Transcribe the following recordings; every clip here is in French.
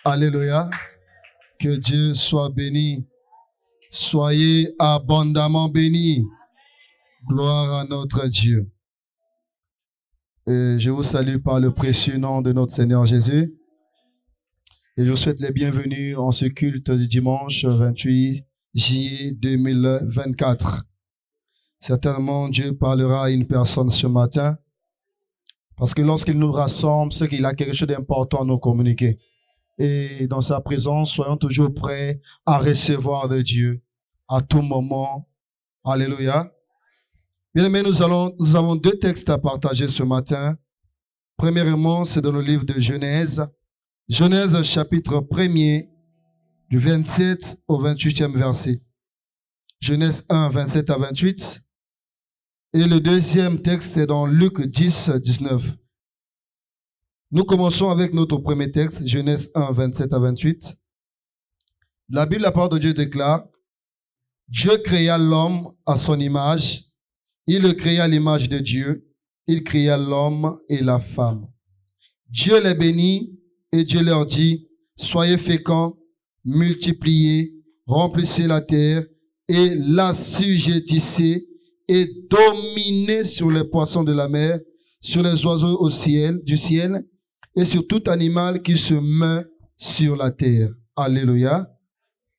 Alléluia. Que Dieu soit béni. Soyez abondamment bénis. Gloire à notre Dieu. Et je vous salue par le précieux nom de notre Seigneur Jésus. Et je vous souhaite les bienvenus en ce culte du dimanche 28 juillet 2024. Certainement, Dieu parlera à une personne ce matin. Parce que lorsqu'il nous rassemble, c'est qu'il a quelque chose d'important à nous communiquer. Et dans sa présence, soyons toujours prêts à recevoir de Dieu à tout moment. Alléluia. Bien aimés, nous avons deux textes à partager ce matin. Premièrement, c'est dans le livre de Genèse. Genèse chapitre 1er, du 27 au 28e verset. Genèse 1, 27 à 28. Et le deuxième texte est dans Luc 10, 19. Nous commençons avec notre premier texte, Genèse 1, 27 à 28. La Bible, la parole de Dieu déclare, « Dieu créa l'homme à son image, il le créa à l'image de Dieu, il créa l'homme et la femme. Dieu les bénit et Dieu leur dit, « Soyez féconds, multipliez, remplissez la terre et l'assujettissez et dominez sur les poissons de la mer, sur les oiseaux du ciel et sur tout animal qui se meut sur la terre. » Alléluia.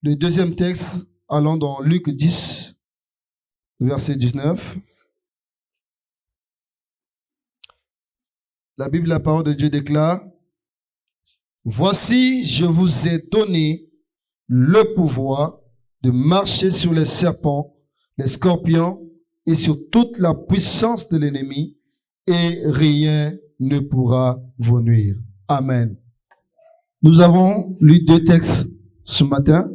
Le deuxième texte, allons dans Luc 10, verset 19. La Bible, la parole de Dieu déclare, « Voici, je vous ai donné le pouvoir de marcher sur les serpents, les scorpions et sur toute la puissance de l'ennemi, et rien ne pourra vous nuire. » Amen. Nous avons lu deux textes ce matin.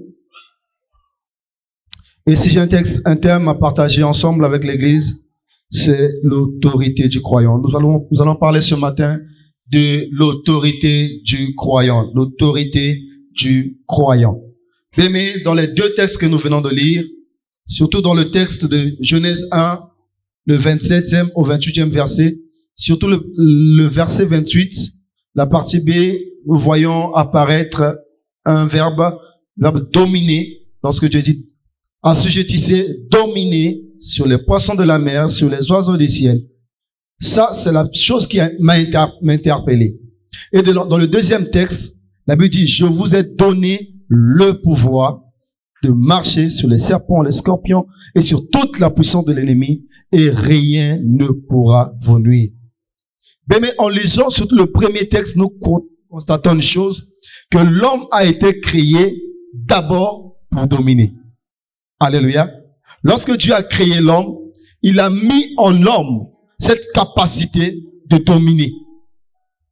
Et si j'ai un thème à partager ensemble avec l'Église, c'est l'autorité du croyant. Nous allons parler ce matin de l'autorité du croyant. L'autorité du croyant. Mais dans les deux textes que nous venons de lire, surtout dans le texte de Genèse 1, le 27e au 28e verset, surtout le verset 28, la partie B, nous voyons apparaître un verbe dominer. Lorsque Dieu dit assujettissez, dominer sur les poissons de la mer, sur les oiseaux du ciel. Ça, c'est la chose qui m'a interpellé. Et dans le deuxième texte, la Bible dit, je vous ai donné le pouvoir de marcher sur les serpents, les scorpions et sur toute la puissance de l'ennemi et rien ne pourra vous nuire. Mais en lisant surtout le premier texte, nous constatons une chose, que l'homme a été créé d'abord pour dominer. Alléluia. Lorsque Dieu a créé l'homme, il a mis en l'homme cette capacité de dominer,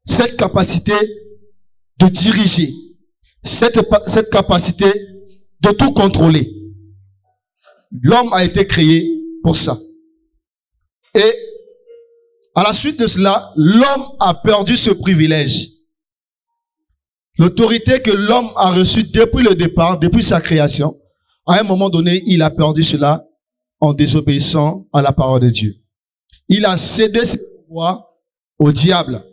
cette capacité de diriger, cette capacité de tout contrôler. L'homme a été créé pour ça. Et à la suite de cela, l'homme a perdu ce privilège. L'autorité que l'homme a reçue depuis le départ, depuis sa création, à un moment donné, il a perdu cela en désobéissant à la parole de Dieu. Il a cédé ce pouvoir au diable.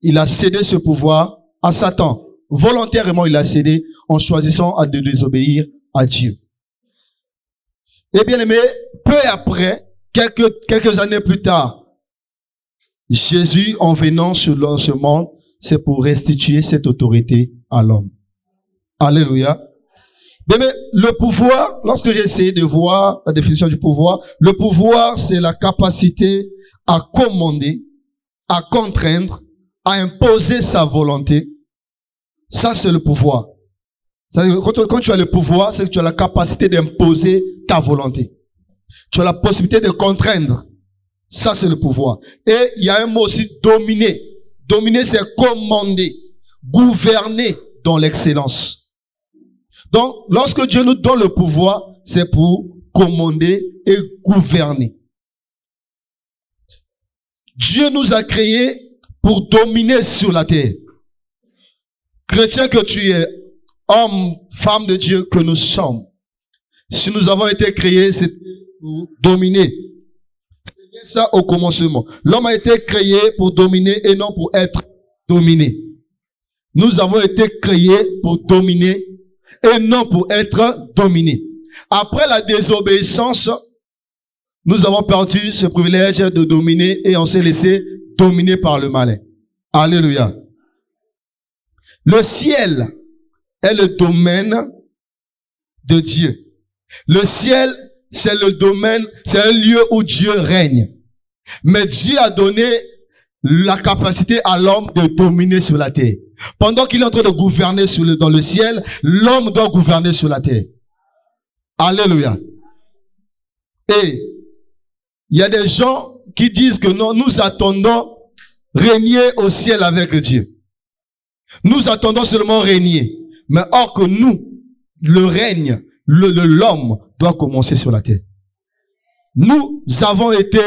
Il a cédé ce pouvoir à Satan. Volontairement, il a cédé en choisissant de désobéir à Dieu. Et bien aimé, peu après, quelques années plus tard, Jésus, en venant sur ce monde, c'est pour restituer cette autorité à l'homme. Alléluia. Mais le pouvoir, lorsque j'ai essayé de voir la définition du pouvoir, le pouvoir, c'est la capacité à commander, à contraindre, à imposer sa volonté. Ça, c'est le pouvoir. Quand tu as le pouvoir, c'est que tu as la capacité d'imposer ta volonté. Tu as la possibilité de contraindre. Ça, c'est le pouvoir. Et il y a un mot aussi, dominer. Dominer, c'est commander, gouverner dans l'excellence. Donc, lorsque Dieu nous donne le pouvoir, c'est pour commander et gouverner. Dieu nous a créés pour dominer sur la terre. Chrétien que tu es, homme, femme de Dieu que nous sommes, si nous avons été créés, c'est pour dominer. C'est bien ça au commencement. L'homme a été créé pour dominer et non pour être dominé. Nous avons été créés pour dominer et non pour être dominés. Après la désobéissance, nous avons perdu ce privilège de dominer et on s'est laissé dominer par le malin. Alléluia. Le ciel est le domaine de Dieu. Le ciel, c'est le domaine, c'est un lieu où Dieu règne. Mais Dieu a donné la capacité à l'homme de dominer sur la terre. Pendant qu'il est en train de gouverner dans le ciel, l'homme doit gouverner sur la terre. Alléluia. Et il y a des gens qui disent que non, nous attendons régner au ciel avec Dieu. Nous attendons seulement régner. Mais or que nous, le règne, l'homme doit commencer sur la terre. Nous avons été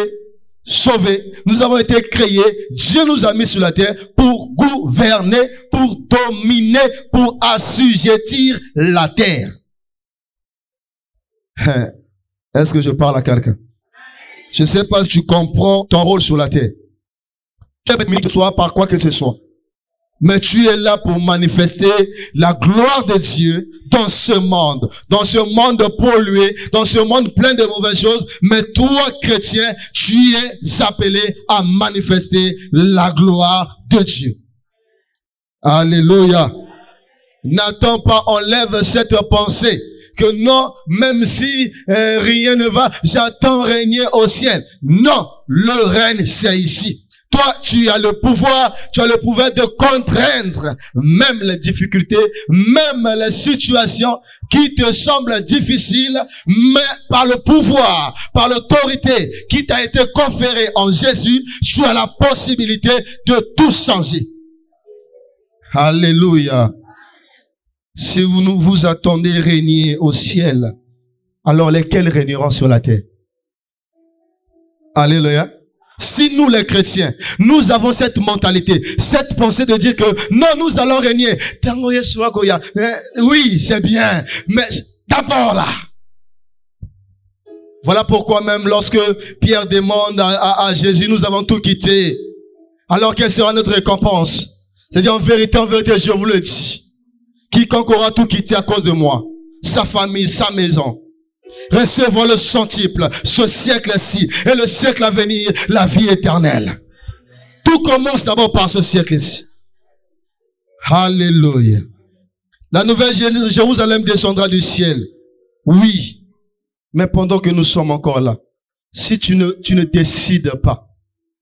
sauvés, nous avons été créés, Dieu nous a mis sur la terre pour gouverner, pour dominer, pour assujettir la terre. Est-ce que je parle à quelqu'un? Je ne sais pas si tu comprends ton rôle sur la terre. Tu es béni que ce soit par quoi que ce soit. Mais tu es là pour manifester la gloire de Dieu dans ce monde pollué, dans ce monde plein de mauvaises choses. Mais toi, chrétien, tu es appelé à manifester la gloire de Dieu. Alléluia. N'attends pas, enlève cette pensée que non, même si rien ne va, j'attends régner au ciel. Non, le règne c'est ici. Toi, tu as le pouvoir de contraindre même les difficultés, même les situations qui te semblent difficiles, mais par le pouvoir, par l'autorité qui t'a été conférée en Jésus, tu as la possibilité de tout changer. Alléluia. Si vous attendez régner au ciel, alors lesquels régneront sur la terre? Alléluia. Si nous les chrétiens, nous avons cette mentalité, cette pensée de dire que non, nous allons régner. Oui, c'est bien, mais d'abord là. Voilà pourquoi même lorsque Pierre demande à Jésus, nous avons tout quitté. Alors quelle sera notre récompense? C'est-à-dire en vérité, je vous le dis. Quiconque aura tout quitté à cause de moi, sa famille, sa maison, recevoir le centuple, ce siècle-ci et le siècle à venir, la vie éternelle. Tout commence d'abord par ce siècle-ci. Alléluia. La nouvelle Jérusalem descendra du ciel. Oui. Mais pendant que nous sommes encore là, si tu ne décides pas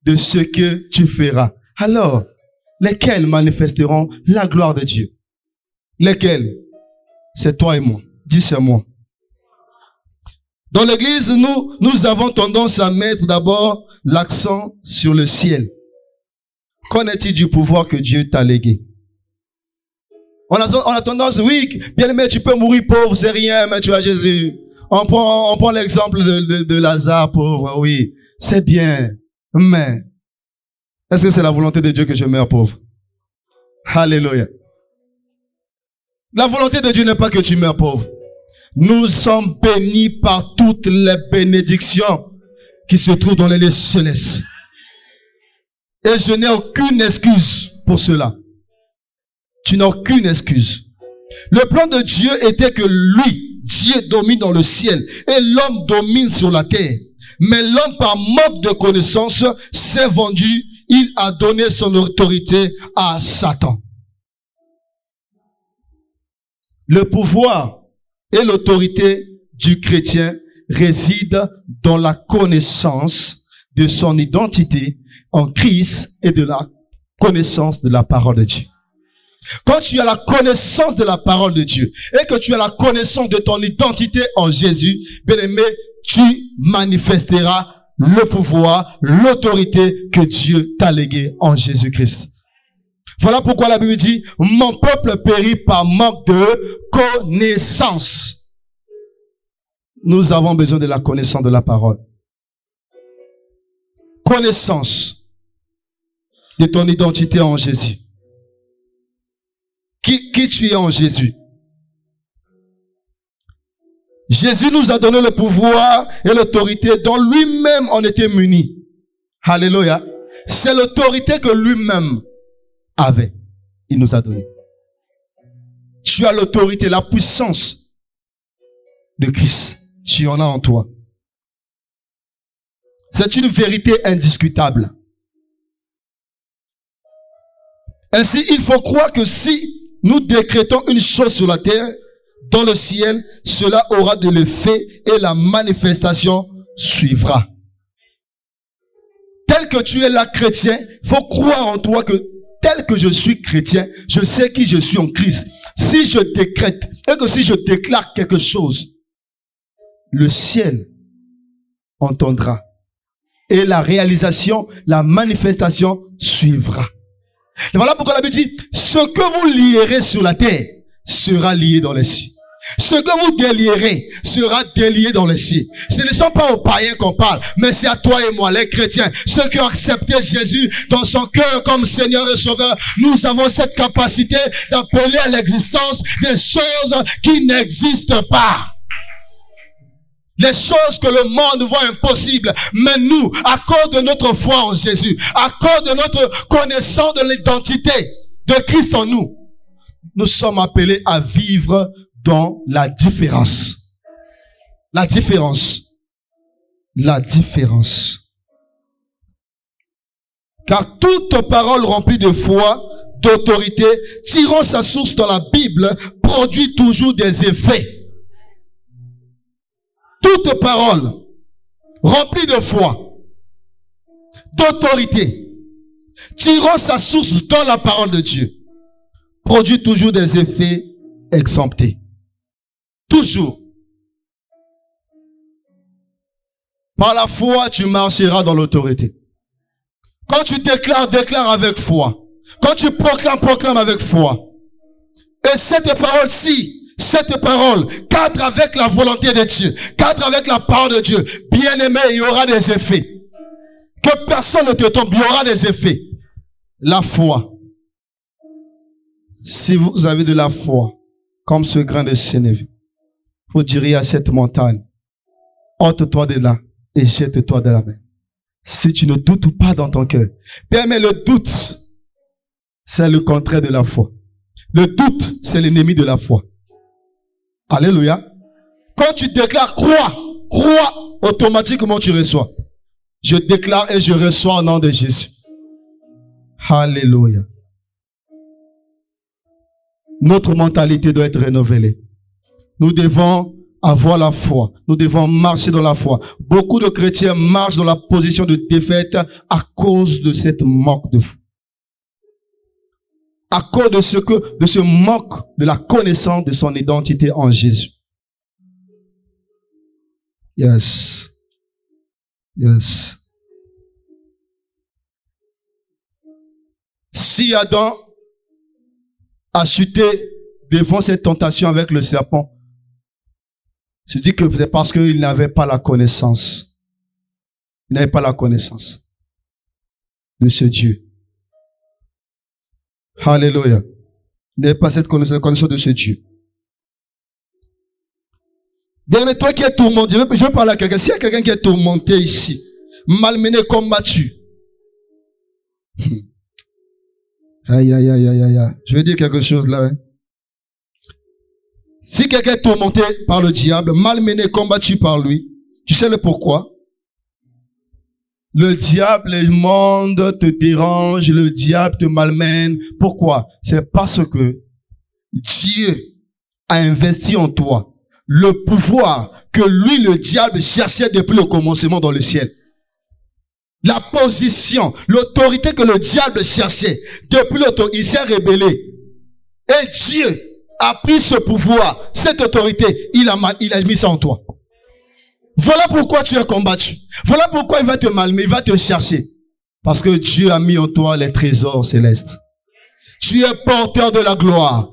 de ce que tu feras, alors, lesquels manifesteront la gloire de Dieu? Lesquels? C'est toi et moi. Dis c'est moi. Dans l'église, nous avons tendance à mettre d'abord l'accent sur le ciel. Qu'en est-il du pouvoir que Dieu t'a légué? On a tendance, oui, bien aimé, tu peux mourir pauvre, c'est rien, mais tu as Jésus. On prend l'exemple de Lazare pauvre, oui, c'est bien. Mais, est-ce que c'est la volonté de Dieu que je meure pauvre? Alléluia. La volonté de Dieu n'est pas que tu meurs pauvre. Nous sommes bénis par toutes les bénédictions qui se trouvent dans les lieux célestes. Et je n'ai aucune excuse pour cela. Tu n'as aucune excuse. Le plan de Dieu était que lui, Dieu domine dans le ciel et l'homme domine sur la terre. Mais l'homme, par manque de connaissance, s'est vendu. Il a donné son autorité à Satan. Le pouvoir et l'autorité du chrétien résident dans la connaissance de son identité en Christ et de la connaissance de la parole de Dieu. Quand tu as la connaissance de la parole de Dieu et que tu as la connaissance de ton identité en Jésus, bien-aimé, tu manifesteras le pouvoir, l'autorité que Dieu t'a légué en Jésus-Christ. Voilà pourquoi la Bible dit, mon peuple périt par manque de connaissance. Nous avons besoin de la connaissance de la parole. Connaissance de ton identité en Jésus. Qui tu es en Jésus? Jésus nous a donné le pouvoir et l'autorité dont lui-même on était muni. Alléluia. C'est l'autorité que lui-même avait. Il nous a donné. Tu as l'autorité, la puissance de Christ. Tu en as en toi. C'est une vérité indiscutable. Ainsi, il faut croire que si nous décrétons une chose sur la terre, dans le ciel, cela aura de l'effet et la manifestation suivra. Tel que tu es là chrétien, il faut croire en toi que tel que je suis chrétien, je sais qui je suis en Christ. Si je décrète et que si je déclare quelque chose, le ciel entendra. Et la réalisation, la manifestation suivra. Et voilà pourquoi la Bible dit, ce que vous lierez sur la terre sera lié dans les cieux. Ce que vous délierez sera délié dans les cieux. Ce ne sont pas aux païens qu'on parle, mais c'est à toi et moi, les chrétiens, ceux qui ont accepté Jésus dans son cœur comme Seigneur et Sauveur. Nous avons cette capacité d'appeler à l'existence des choses qui n'existent pas. Les choses que le monde voit impossibles. Mais nous, à cause de notre foi en Jésus, à cause de notre connaissance de l'identité de Christ en nous, nous sommes appelés à vivre dans la différence. La différence. La différence. Car toute parole remplie de foi, d'autorité, tirant sa source dans la Bible, produit toujours des effets. Toute parole remplie de foi, d'autorité, tirant sa source dans la parole de Dieu, produit toujours des effets exemptés. Toujours. Par la foi, tu marcheras dans l'autorité. Quand tu déclares, déclare avec foi. Quand tu proclames, proclame avec foi. Et cette parole-ci, cette parole cadre avec la volonté de Dieu, cadre avec la parole de Dieu. Bien-aimé, il y aura des effets. Que personne ne te tombe, il y aura des effets. La foi. Si vous avez de la foi, comme ce grain de sénévé, vous diriez à cette montagne, ôte-toi de là et jette-toi de la mer. Si tu ne doutes pas dans ton cœur. Bien, mais le doute, c'est le contraire de la foi. Le doute, c'est l'ennemi de la foi. Alléluia. Quand tu déclares, crois, automatiquement tu reçois. Je déclare et je reçois au nom de Jésus. Alléluia. Notre mentalité doit être renouvelée. Nous devons avoir la foi. Nous devons marcher dans la foi. Beaucoup de chrétiens marchent dans la position de défaite à cause de cette manque de foi. À cause de ce manque de la connaissance de son identité en Jésus. Yes. Yes. Si Adam a chuté devant cette tentation avec le serpent, je dis que c'est parce qu'il n'avait pas la connaissance. Il n'avait pas la connaissance de ce Dieu. Alléluia. Il n'avait pas cette connaissance de ce Dieu. Bien, mais toi qui es tourmenté, je veux parler à quelqu'un. S'il y a quelqu'un qui est tourmenté ici, malmené, combattu. Aïe, aïe, aïe, aïe, aïe. Je vais dire quelque chose là. Hein. Si quelqu'un est tourmenté par le diable, malmené, combattu par lui, tu sais le pourquoi? Le diable, le monde te dérange, le diable te malmène. Pourquoi? C'est parce que Dieu a investi en toi le pouvoir que lui, le diable, cherchait depuis le commencement dans le ciel. La position, l'autorité que le diable cherchait, depuis l'autorité, il s'est rébellé. Et Dieu a pris ce pouvoir, cette autorité, il a mis ça en toi. Voilà pourquoi tu es combattu. Voilà pourquoi il va te malmener, il va te chercher. Parce que Dieu a mis en toi les trésors célestes. Tu es porteur de la gloire.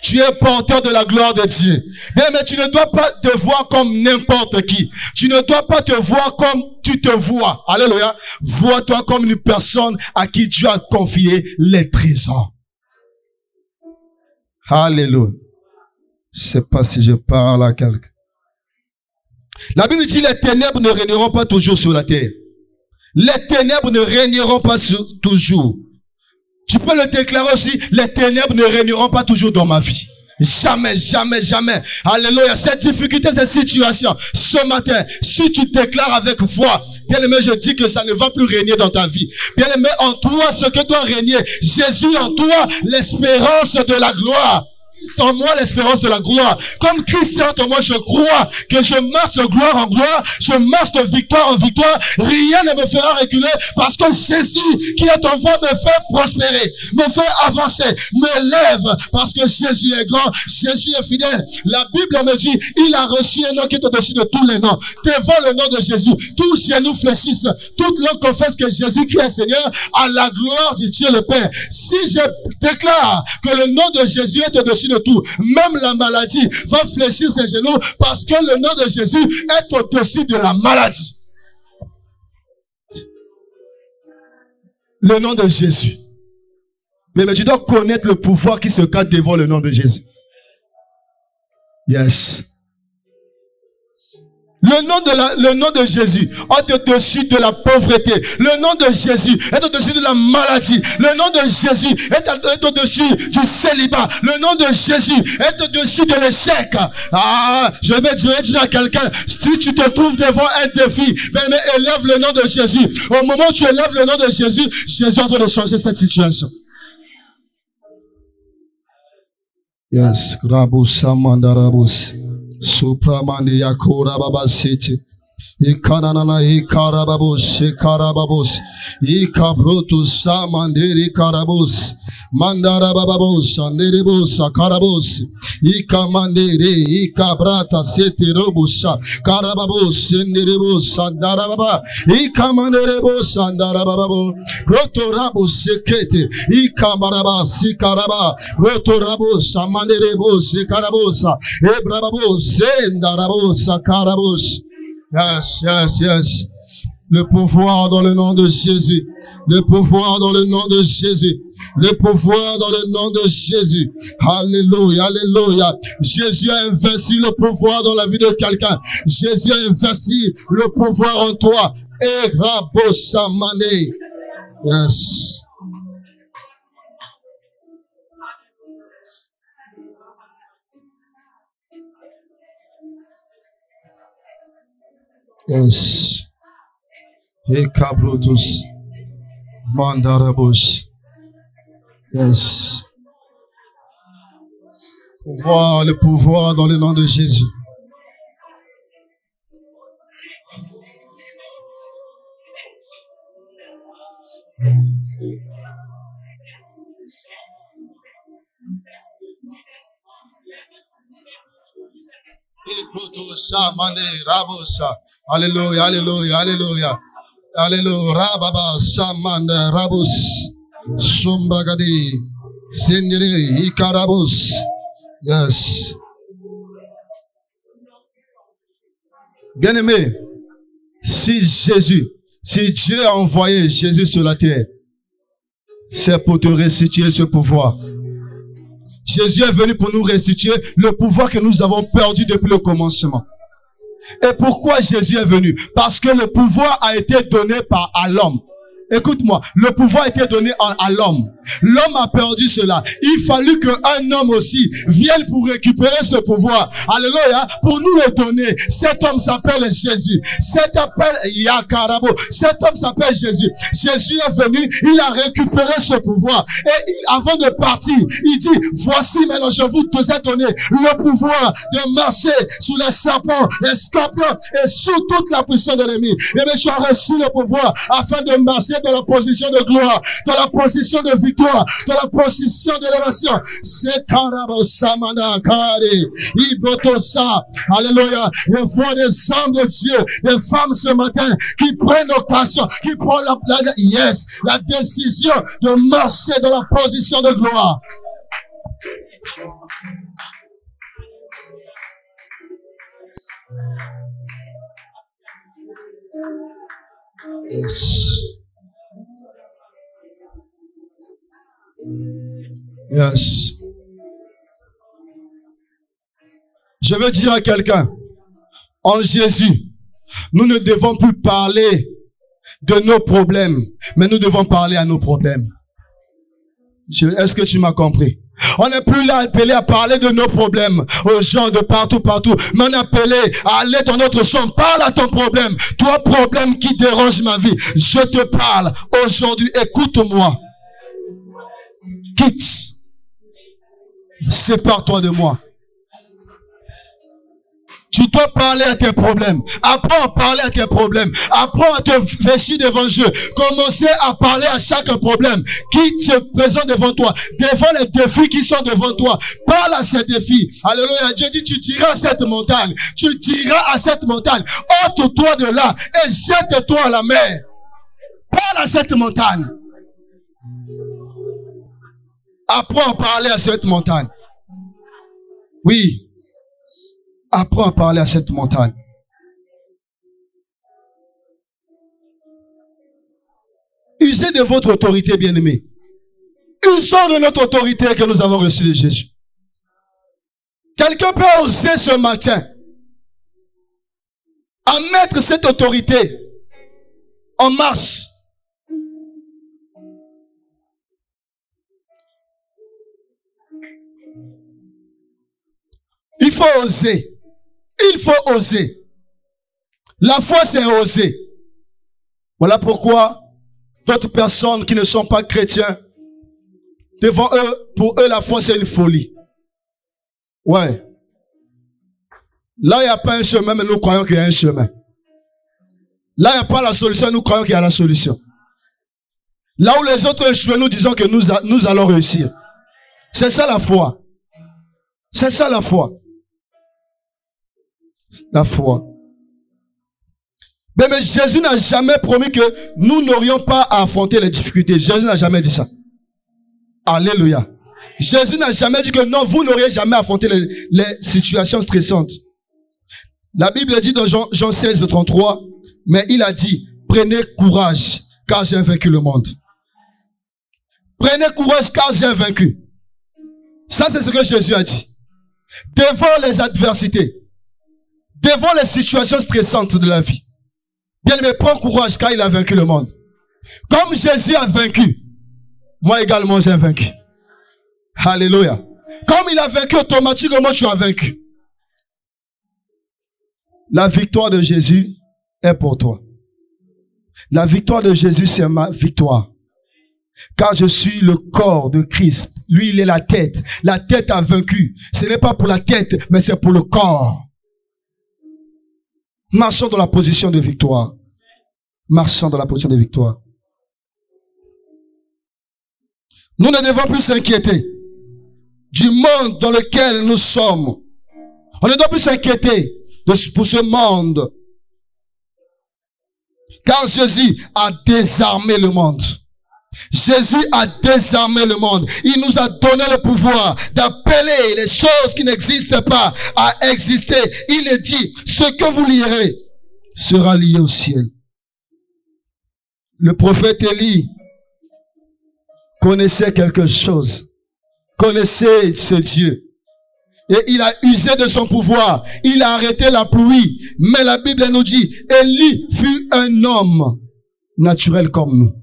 Tu es porteur de la gloire de Dieu. Bien, mais tu ne dois pas te voir comme n'importe qui. Tu ne dois pas te voir comme tu te vois. Alléluia. Vois-toi comme une personne à qui Dieu a confié les trésors. Alléluia. Je ne sais pas si je parle à quelqu'un. La Bible dit les ténèbres ne régneront pas toujours sur la terre. Les ténèbres ne régneront pas toujours. Tu peux le déclarer aussi, les ténèbres ne régneront pas toujours dans ma vie. Jamais, jamais, jamais. Alléluia. Cette difficulté, cette situation, ce matin, si tu déclares avec foi, bien-aimé, je dis que ça ne va plus régner dans ta vie. Bien-aimé, en toi, ce que doit régner, Jésus en toi, l'espérance de la gloire. Christ en moi, l'espérance de la gloire. Comme Christ est en moi, je crois que je marche de gloire en gloire, je marche de victoire en victoire. Rien ne me fera reculer parce que Jésus qui est en moi me fait prospérer, me fait avancer, me lève parce que Jésus est grand, Jésus est fidèle. La Bible me dit, il a reçu un nom qui est au-dessus de tous les noms. Devant le nom de Jésus, tous genoux fléchissent, toute langue confesse que Jésus-Christ est Seigneur à la gloire de Dieu le Père. Si je déclare que le nom de Jésus est au-dessus de tout, même la maladie va fléchir ses genoux parce que le nom de Jésus est au-dessus de la maladie. Le nom de Jésus. Mais tu dois connaître le pouvoir qui se cache devant le nom de Jésus. Yes. Le nom de Jésus est au-dessus de la pauvreté. Le nom de Jésus est au-dessus de la maladie. Le nom de Jésus est au-dessus du célibat. Le nom de Jésus est au-dessus de l'échec. Ah, je vais dire à quelqu'un, si tu te trouves devant un défi, mais élève le nom de Jésus. Au moment où tu élèves le nom de Jésus, Jésus est en train de changer cette situation. Yes, Rabus Samandarabus. Supramani yakura baba city. Ikanana ikarababos, ikarababos, ikabrotus samandiri karabos, mandara bababos, anderibos, karabos, ikamandiri, ikabrata seti robusa, karababos, indiribos, andarababa, ikamanderebos, andarababo, rotorabos, sekete, ikamarabas, ikaraba, rotorabos, amanderebos, ikarabosa, ebrababos, endarabos, karabos. Yes, yes, yes. Le pouvoir dans le nom de Jésus. Le pouvoir dans le nom de Jésus. Le pouvoir dans le nom de Jésus. Alléluia, alléluia. Jésus a investi le pouvoir dans la vie de quelqu'un. Jésus a investi le pouvoir en toi. Et Rabosamane. Yes. Yes. Ekabrotus. Mandarabus. Yes. Pouvoir, le pouvoir dans le nom de Jésus. Alléluia, alléluia, alléluia. Alléluia. Rababa Samanda Rabus Sumbagadi Sindiri Ikarabus. Yes. Bien-aimé, si Dieu a envoyé Jésus sur la terre, c'est pour te restituer ce pouvoir. Jésus est venu pour nous restituer le pouvoir que nous avons perdu depuis le commencement. Et pourquoi Jésus est venu? Parce que le pouvoir a été donné à l'homme. Écoute-moi, le pouvoir a été donné à l'homme. L'homme a perdu cela. Il fallut qu'un homme aussi vienne pour récupérer ce pouvoir. Alléluia. Pour nous le donner. Cet homme s'appelle Jésus. Cet homme s'appelle Jésus. Jésus est venu, il a récupéré ce pouvoir. Et avant de partir, il dit, voici maintenant je vous ai donné le pouvoir de marcher sous les serpents, les scorpions et sous toute la puissance de l'ennemi. Et bien tu as reçu le pouvoir afin de marcher dans la position de gloire, dans la position de victoire, dans la position d'élévation. C'est Karabosamana Kari, Ibotosa. Alléluia. Je vois des hommes de Dieu, des femmes ce matin qui prennent occasion, qui prennent la décision de marcher dans la position de gloire. Yes. Yes. Je veux dire à quelqu'un, en Jésus, nous ne devons plus parler de nos problèmes, mais nous devons parler à nos problèmes. Est-ce que tu m'as compris? On n'est plus là appelé à parler de nos problèmes aux gens de partout, mais on est appelé à aller dans notre chambre. Parle à ton problème. Toi, problème qui dérange ma vie. Je te parle aujourd'hui. Écoute-moi. Quitte. Sépare-toi de moi. Tu dois parler à tes problèmes. Apprends à parler à tes problèmes. Apprends à te fléchir devant Dieu. Commencez à parler à chaque problème qui se présente devant toi. Devant les défis qui sont devant toi. Parle à ces défis. Alléluia. Dieu dit, tu tireras à cette montagne. Tu tireras à cette montagne. Ôte-toi de là et jette-toi à la mer. Parle à cette montagne. Apprends à parler à cette montagne. Oui. Apprends à parler à cette montagne. Usez de votre autorité, bien-aimés. Usons de notre autorité que nous avons reçue de Jésus. Quelqu'un peut oser ce matin à mettre cette autorité en marche. Il faut oser. Il faut oser. La foi, c'est oser. Voilà pourquoi d'autres personnes qui ne sont pas chrétiens, devant eux, pour eux, la foi, c'est une folie. Ouais. Là, il n'y a pas un chemin, mais nous croyons qu'il y a un chemin. Là, il n'y a pas la solution, nous croyons qu'il y a la solution. Là où les autres échouent, nous disons que nous allons réussir. C'est ça la foi. C'est ça la foi. La foi. Mais Jésus n'a jamais promis que nous n'aurions pas à affronter les difficultés. Jésus n'a jamais dit ça. Alléluia. Jésus n'a jamais dit que non, vous n'auriez jamais affronté les situations stressantes. La Bible dit dans Jean 16, 33, mais il a dit, prenez courage, car j'ai vaincu le monde. Prenez courage, car j'ai vaincu. Ça, c'est ce que Jésus a dit. Devant les adversités, devant les situations stressantes de la vie, bien aimé, prends courage car il a vaincu le monde. Comme Jésus a vaincu, moi également j'ai vaincu. Alléluia. Comme il a vaincu, automatiquement tu as vaincu. La victoire de Jésus est pour toi. La victoire de Jésus, c'est ma victoire. Car je suis le corps de Christ. Lui, il est la tête. La tête a vaincu. Ce n'est pas pour la tête, mais c'est pour le corps. Marchons dans la position de victoire. Marchons dans la position de victoire. Nous ne devons plus s'inquiéter du monde dans lequel nous sommes. On ne doit plus s'inquiéter pour ce monde. Car Jésus a désarmé le monde. Jésus a désarmé le monde. Il nous a donné le pouvoir d'appeler les choses qui n'existent pas à exister. Il est dit, ce que vous lirez sera lié au ciel. Le prophète Élie connaissait quelque chose, connaissait ce Dieu. Et il a usé de son pouvoir. Il a arrêté la pluie. Mais la Bible nous dit, Élie fut un homme naturel comme nous.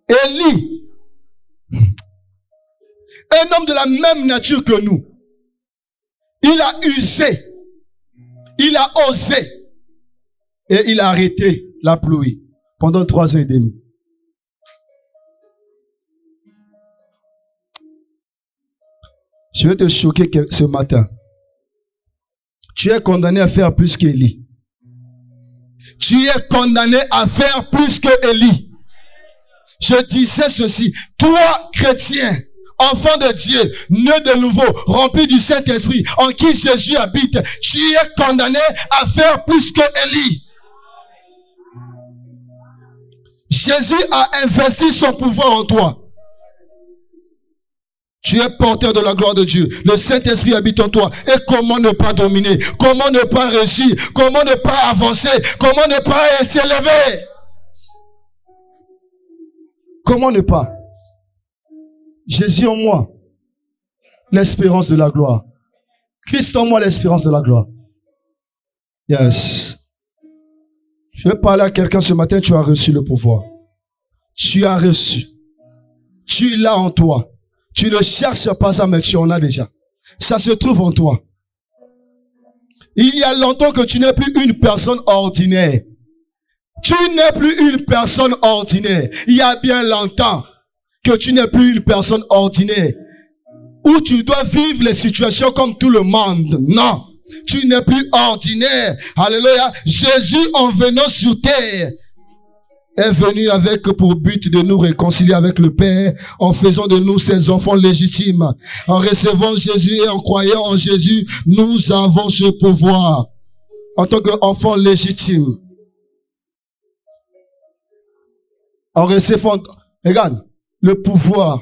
Élie, un homme de la même nature que nous, il a usé, il a osé, et il a arrêté la pluie pendant 3 ans et demi. Je vais te choquer ce matin. Tu es condamné à faire plus qu'Élie. Tu es condamné à faire plus qu'Élie. Je disais ceci, toi chrétien, enfant de Dieu, né de nouveau, rempli du Saint-Esprit, en qui Jésus habite, tu es condamné à faire plus que Élie. Jésus a investi son pouvoir en toi. Tu es porteur de la gloire de Dieu. Le Saint-Esprit habite en toi. Et comment ne pas dominer? Comment ne pas réussir? Comment ne pas avancer? Comment ne pas s'élever? Comment ne pas? Jésus en moi, l'espérance de la gloire. Christ en moi, l'espérance de la gloire. Yes. Je vais parler à quelqu'un ce matin, tu as reçu le pouvoir. Tu as reçu. Tu l'as en toi. Tu ne cherches pas ça, mais tu en as déjà. Ça se trouve en toi. Il y a longtemps que tu n'es plus une personne ordinaire. Tu n'es plus une personne ordinaire. Il y a bien longtemps que tu n'es plus une personne ordinaire. Où tu dois vivre les situations comme tout le monde. Non. Tu n'es plus ordinaire. Alléluia. Jésus, en venant sur terre, est venu avec pour but de nous réconcilier avec le Père, en faisant de nous ses enfants légitimes. En recevant Jésus et en croyant en Jésus, nous avons ce pouvoir en tant qu'enfants légitimes. En recevant, regarde, le pouvoir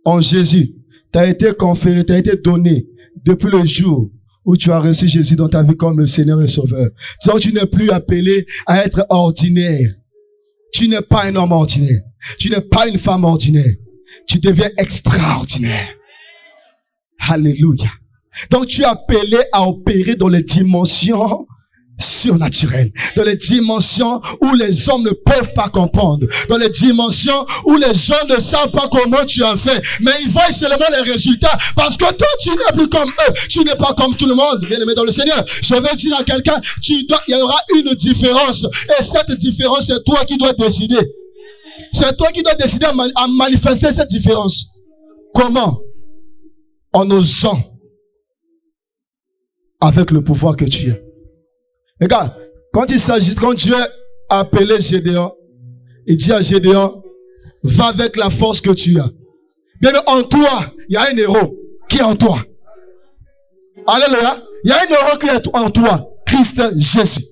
en Jésus t'a été conféré, t'a été donné depuis le jour où tu as reçu Jésus dans ta vie comme le Seigneur et le Sauveur. Donc tu n'es plus appelé à être ordinaire. Tu n'es pas un homme ordinaire. Tu n'es pas une femme ordinaire. Tu deviens extraordinaire. Alléluia. Donc tu es appelé à opérer dans les dimensions surnaturelles, dans les dimensions où les hommes ne peuvent pas comprendre, dans les dimensions où les gens ne savent pas comment tu as fait, mais ils voient seulement les résultats, parce que toi tu n'es plus comme eux, tu n'es pas comme tout le monde, bien aimé dans le Seigneur. Je vais dire à quelqu'un, il y aura une différence, et cette différence c'est toi qui dois décider. C'est toi qui dois décider à manifester cette différence. Comment? En osant avec le pouvoir que tu as. Regarde, quand Dieu a appelé Gédéon, il dit à Gédéon, va avec la force que tu as. Bien, en toi, il y a un héros qui est en toi. Alléluia. Il y a un héros qui est en toi, Christ Jésus.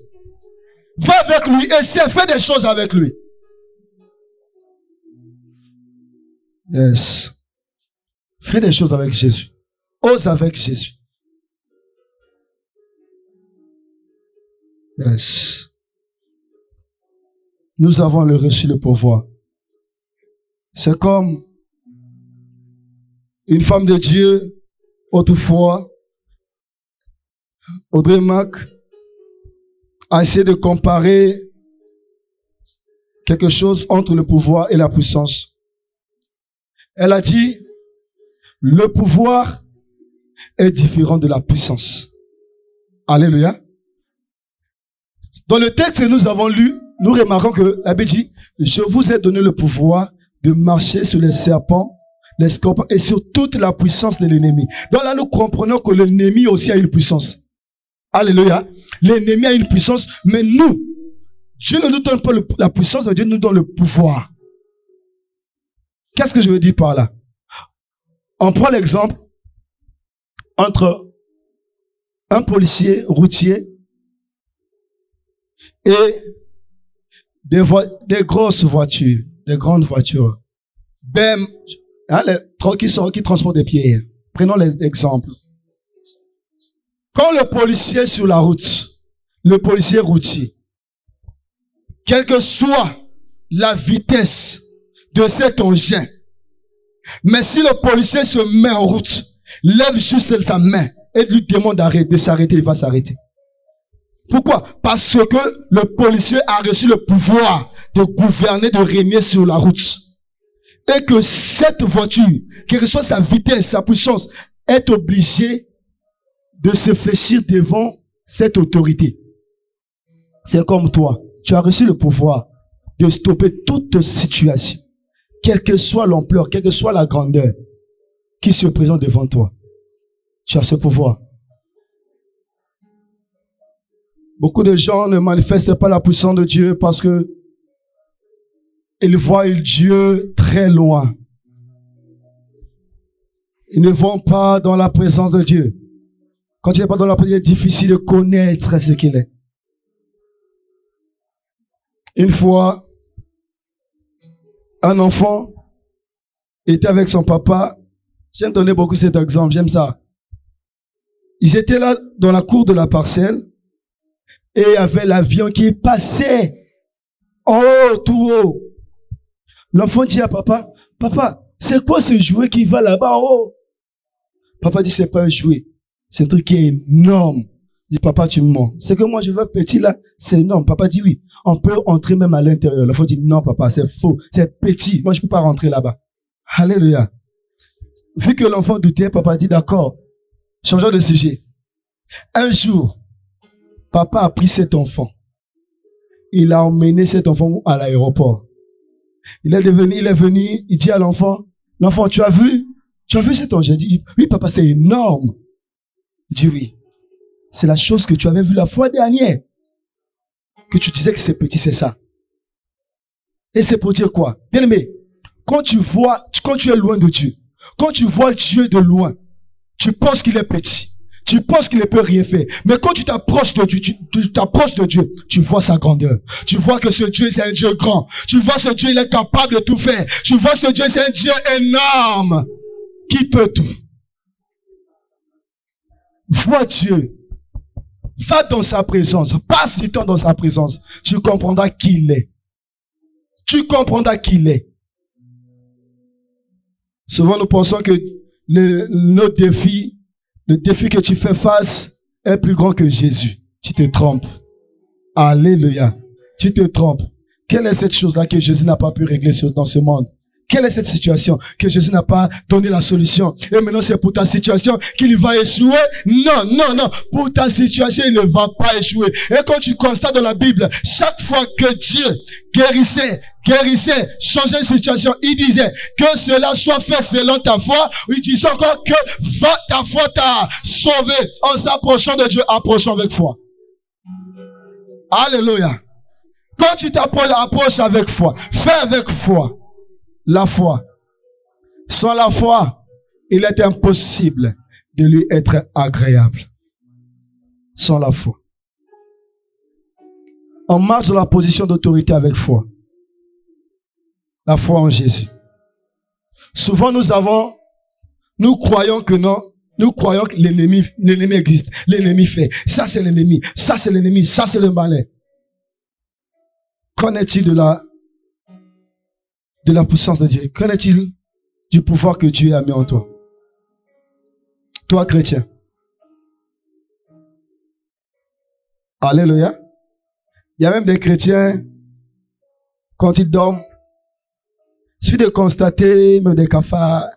Va avec lui, essaie, fais des choses avec lui. Yes. Fais des choses avec Jésus. Ose avec Jésus. Yes. Nous avons reçu le pouvoir. C'est comme une femme de Dieu, autrefois, Audrey Mac, a essayé de comparer quelque chose entre le pouvoir et la puissance. Elle a dit, le pouvoir est différent de la puissance. Alléluia. Dans le texte que nous avons lu, nous remarquons que la Bible dit, je vous ai donné le pouvoir de marcher sur les serpents, les scorpions et sur toute la puissance de l'ennemi. Donc là, nous comprenons que l'ennemi aussi a une puissance. Alléluia. L'ennemi a une puissance, mais nous, Dieu ne nous donne pas la puissance, mais Dieu nous donne le pouvoir. Qu'est-ce que je veux dire par là? On prend l'exemple entre un policier routier et des grosses voitures, des grandes voitures. Ben, hein, les trucs qui transportent des pierres. Prenons l'exemple. Quand le policier est sur la route, le policier routier, quelle que soit la vitesse de cet engin, mais si le policier se met en route, lève juste sa main et lui demande de s'arrêter, il va s'arrêter. Pourquoi? Parce que le policier a reçu le pouvoir de gouverner, de régner sur la route. Et que cette voiture, quelle que soit sa vitesse, sa puissance, est obligée de se fléchir devant cette autorité. C'est comme toi. Tu as reçu le pouvoir de stopper toute situation, quelle que soit l'ampleur, quelle que soit la grandeur qui se présente devant toi. Tu as ce pouvoir. Beaucoup de gens ne manifestent pas la puissance de Dieu parce que ils voient Dieu très loin. Ils ne vont pas dans la présence de Dieu. Quand tu n'es pas dans la présence, il est difficile de connaître ce qu'il est. Une fois, un enfant était avec son papa. J'aime donner beaucoup cet exemple, j'aime ça. Ils étaient là dans la cour de la parcelle et il y avait l'avion qui passait en haut, tout haut. L'enfant dit à papa, papa, c'est quoi ce jouet qui va là-bas en haut? Papa dit, c'est pas un jouet, c'est un truc qui est énorme. Il dit, papa, tu me mens. C'est que moi, je veux petit là, c'est énorme. Papa dit, oui, on peut entrer même à l'intérieur. L'enfant dit, non, papa, c'est faux, c'est petit. Moi, je peux pas rentrer là-bas. Alléluia. vu que l'enfant doutait, papa dit d'accord, changeons de sujet. Un jour, papa a pris cet enfant. Il a emmené cet enfant à l'aéroport. Il est venu, il dit à l'enfant, tu as vu cet enfant? J'ai dit, oui papa, c'est énorme. Il dit oui. C'est la chose que tu avais vue la fois dernière. Que tu disais que c'est petit, c'est ça. Et c'est pour dire quoi? Bien aimé, quand tu es loin de Dieu, quand tu vois Dieu de loin, tu penses qu'il est petit. Tu penses qu'il ne peut rien faire. Mais quand tu t'approches de Dieu, tu vois sa grandeur. Tu vois que ce Dieu, c'est un Dieu grand. Tu vois ce Dieu, il est capable de tout faire. Tu vois ce Dieu, c'est un Dieu énorme qui peut tout. Vois Dieu. Va dans sa présence. Passe du temps dans sa présence. Tu comprendras qui il est. Tu comprendras qui il est. Souvent, nous pensons que le défi que tu fais face est plus grand que Jésus. Tu te trompes. Alléluia. Tu te trompes. Quelle est cette chose-là que Jésus n'a pas pu régler dans ce monde? Quelle est cette situation que Jésus n'a pas donné la solution? Et maintenant, c'est pour ta situation qu'il va échouer? Non. Pour ta situation, il ne va pas échouer. Et quand tu constates dans la Bible, chaque fois que Dieu guérissait, changeait une situation, il disait que cela soit fait selon ta foi. Il disait encore que ta foi t'a sauvé. En s'approchant de Dieu, approchons avec foi. Alléluia. Quand tu t'approches, approche avec foi. Fais avec foi. La foi. Sans la foi, il est impossible de lui être agréable. Sans la foi. On marche dans la position d'autorité avec foi. La foi en Jésus. Souvent nous croyons que non, nous croyons que l'ennemi existe. L'ennemi fait. Ça c'est l'ennemi, ça c'est l'ennemi, ça c'est le malin. Qu'en est-il de la puissance de Dieu? Qu'en est-il du pouvoir que Dieu a mis en toi? Toi, chrétien. Alléluia. Il y a même des chrétiens, quand ils dorment, il suffit de constater, même des cafards,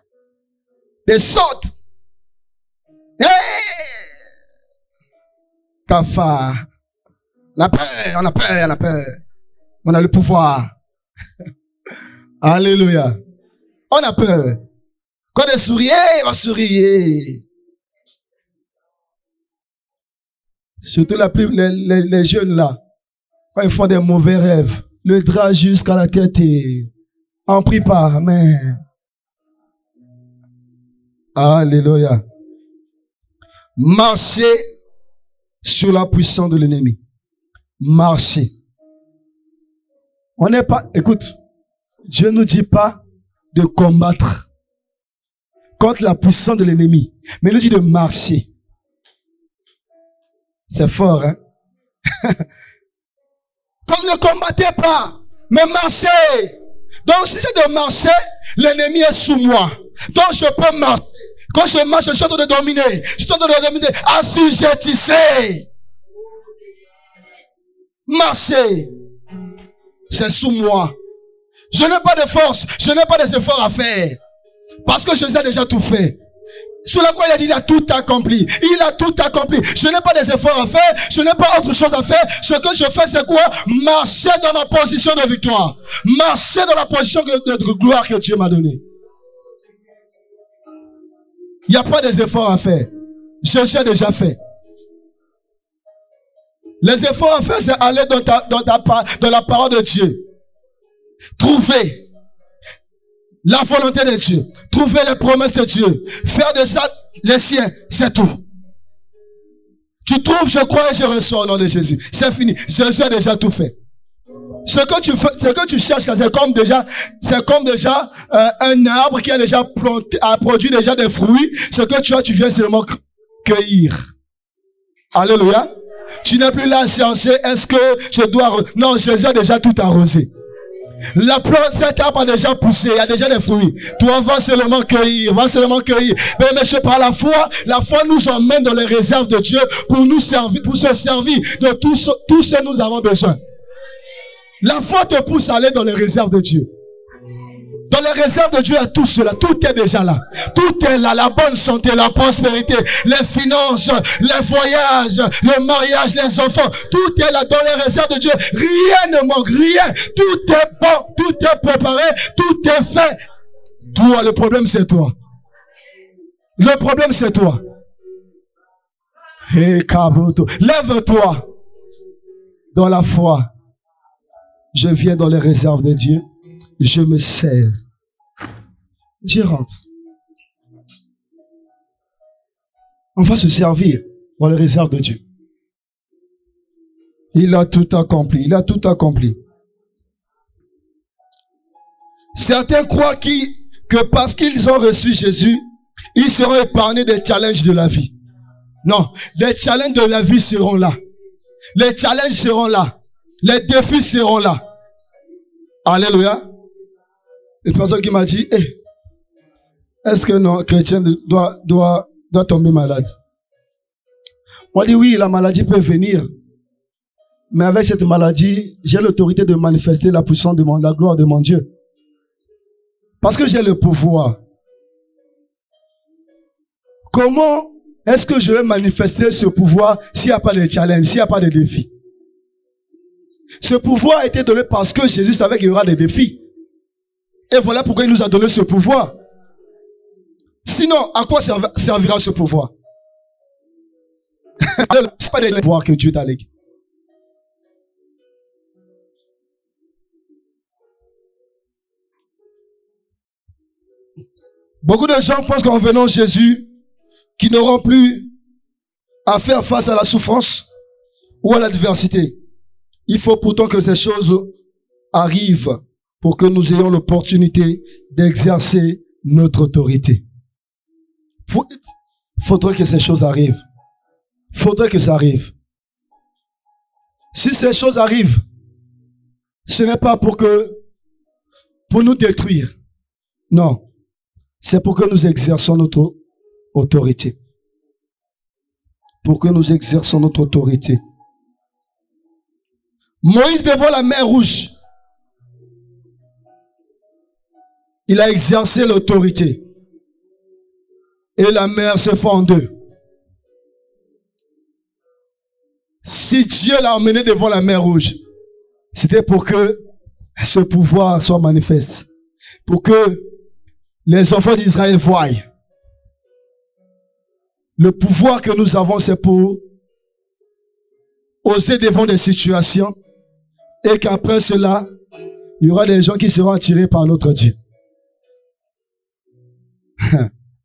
des sortes. Hey! Cafards. On a peur. On a le pouvoir. Alléluia. On a peur. Quand il sourit, il va sourire. Surtout les jeunes là. Quand ils font des mauvais rêves, le drap jusqu'à la tête et on prie pas. Amen. Alléluia. Marchez sur la puissance de l'ennemi. Marchez. On n'est pas, écoute, Dieu ne nous dit pas de combattre contre la puissance de l'ennemi, mais il nous dit de marcher. C'est fort, hein? Comme ne combattez pas, mais marchez. Donc si j'ai de marcher, l'ennemi est sous moi. Donc je peux marcher. Quand je marche, je suis en train de dominer. Je suis en train de dominer. Assujettissez. Marchez. C'est sous moi. Je n'ai pas de force. Je n'ai pas des efforts à faire. Parce que Jésus a déjà tout fait. Sur la croix, il a dit, il a tout accompli. Il a tout accompli. Je n'ai pas des efforts à faire. Je n'ai pas autre chose à faire. Ce que je fais, c'est quoi? Marcher dans ma position de victoire. Marcher dans la position de gloire que Dieu m'a donnée. Il n'y a pas des efforts à faire. Jésus a déjà fait. Les efforts à faire, c'est aller dans la parole de Dieu. Trouver la volonté de Dieu. Trouver les promesses de Dieu. Faire de ça les siens. C'est tout. Tu trouves, je crois et je reçois au nom de Jésus. C'est fini. Jésus a déjà tout fait. Ce que tu cherches, c'est comme déjà un arbre qui a déjà produit déjà des fruits. Ce que tu as, tu viens seulement cueillir. Alléluia. Tu n'es plus là à chercher, est-ce que je dois... Non, Jésus a déjà tout arrosé. La plante, cet arbre a déjà poussé, il y a déjà des fruits. Toi, va seulement cueillir. Mais je parle la foi nous emmène dans les réserves de Dieu pour nous servir, pour se servir de tout ce que nous avons besoin. La foi te pousse à aller dans les réserves de Dieu. Dans les réserves de Dieu, il y a tout cela. Tout est déjà là. Tout est là. La bonne santé, la prospérité, les finances, les voyages, le mariage, les enfants. Tout est là dans les réserves de Dieu. Rien ne manque. Rien. Tout est bon. Tout est préparé. Tout est fait. Toi, le problème, c'est toi. Le problème, c'est toi. Hey, Kabuto. Lève-toi dans la foi. Je viens dans les réserves de Dieu. Je me sers. Je rentre. On va se servir dans les réserves de Dieu. Il a tout accompli. Il a tout accompli. Certains croient que parce qu'ils ont reçu Jésus, ils seront épargnés des challenges de la vie. Non, les challenges de la vie seront là. Les challenges seront là. Les défis seront là. Alléluia. Une personne qui m'a dit, hey, est-ce que non, chrétien doit tomber malade? On dit oui, la maladie peut venir. Mais avec cette maladie, j'ai l'autorité de manifester la puissance de la gloire de mon Dieu. Parce que j'ai le pouvoir. Comment est-ce que je vais manifester ce pouvoir s'il n'y a pas de challenge, s'il n'y a pas de défi? Ce pouvoir a été donné parce que Jésus savait qu'il y aura des défis. Et voilà pourquoi il nous a donné ce pouvoir. Sinon, à quoi servira ce pouvoir? C'est pas des pouvoirs que Dieu t'a légué. Beaucoup de gens pensent qu'en venant Jésus, qu'ils n'auront plus à faire face à la souffrance ou à l'adversité. Il faut pourtant que ces choses arrivent pour que nous ayons l'opportunité d'exercer notre autorité. Faudrait que ces choses arrivent. Faudrait que ça arrive. Si ces choses arrivent, ce n'est pas pour nous détruire. Non. C'est pour que nous exerçons notre autorité. Pour que nous exerçons notre autorité. Moïse devant la mer Rouge, il a exercé l'autorité. Et la mer se fend en deux. Si Dieu l'a emmené devant la mer Rouge, c'était pour que ce pouvoir soit manifeste. Pour que les enfants d'Israël voient. Le pouvoir que nous avons, c'est pour oser devant des situations et qu'après cela, il y aura des gens qui seront attirés par notre Dieu.